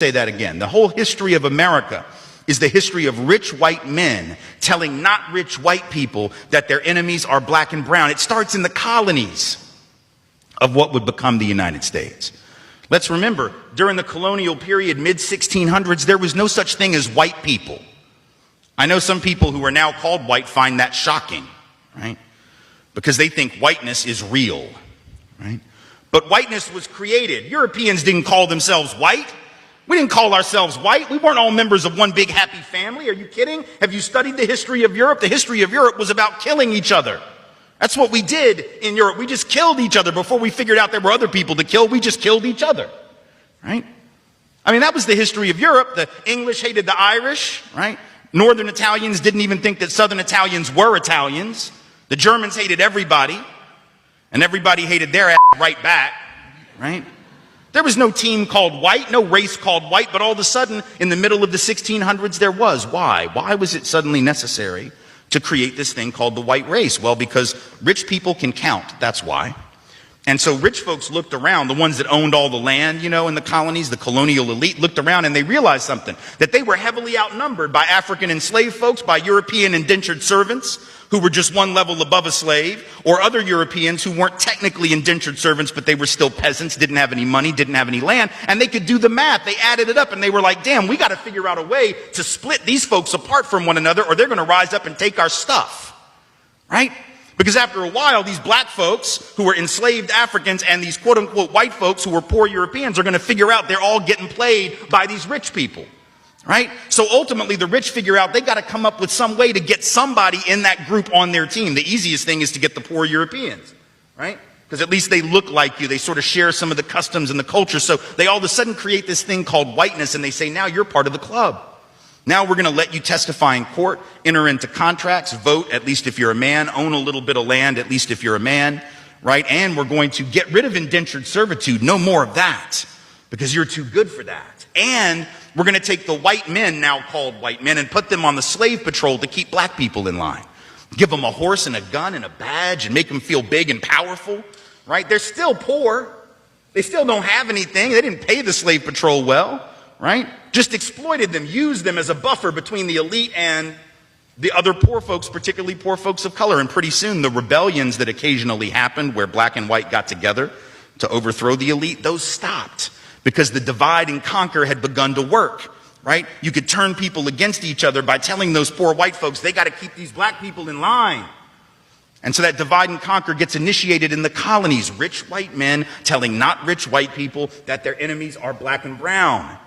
Say that again. The whole history of America is the history of rich white men telling not rich white people that their enemies are black and brown. It starts in the colonies of what would become the United States. Let's remember, during the colonial period, mid-1600s, there was no such thing as white people. I know some people who are now called white find that shocking, right? Because they think whiteness is real, right? But whiteness was created. Europeans didn't call themselves white. We didn't call ourselves white. We weren't all members of one big happy family. Are you kidding? Have you studied the history of Europe? The history of Europe was about killing each other. That's what we did in Europe. We just killed each other before we figured out there were other people to kill. We just killed each other, right? I mean, that was the history of Europe. The English hated the Irish, right? Northern Italians didn't even think that Southern Italians were Italians. The Germans hated everybody, and everybody hated their ass right back, right? There was no team called white, no race called white, but all of a sudden, in the middle of the 1600s, there was. Why? Why was it suddenly necessary to create this thing called the white race? Well, because rich people can count, that's why. And so rich folks looked around, the ones that owned all the land, you know, in the colonies, the colonial elite looked around and they realized something, that they were heavily outnumbered by African enslaved folks, by European indentured servants who were just one level above a slave, or other Europeans who weren't technically indentured servants, but they were still peasants, didn't have any money, didn't have any land, and they could do the math. They added it up and they were like, damn, we got to figure out a way to split these folks apart from one another or they're going to rise up and take our stuff, right? Because after a while, these black folks who were enslaved Africans and these quote unquote white folks who were poor Europeans are going to figure out they're all getting played by these rich people, right? So ultimately the rich figure out they got to come up with some way to get somebody in that group on their team. The easiest thing is to get the poor Europeans, right? Because at least they look like you. They sort of share some of the customs and the culture. So they all of a sudden create this thing called whiteness and they say, now you're part of the club. Now we're going to let you testify in court, enter into contracts, vote, at least if you're a man, own a little bit of land, at least if you're a man, right? And we're going to get rid of indentured servitude. No more of that because you're too good for that. And we're going to take the white men, now called white men, and put them on the slave patrol to keep black people in line. Give them a horse and a gun and a badge and make them feel big and powerful, right? They're still poor. They still don't have anything. They didn't pay the slave patrol well, right? Just exploited them, used them as a buffer between the elite and the other poor folks, particularly poor folks of color. And pretty soon the rebellions that occasionally happened where black and white got together to overthrow the elite, those stopped because the divide and conquer had begun to work, right? You could turn people against each other by telling those poor white folks, they got to keep these black people in line. And so that divide and conquer gets initiated in the colonies. Rich white men telling not rich white people that their enemies are black and brown.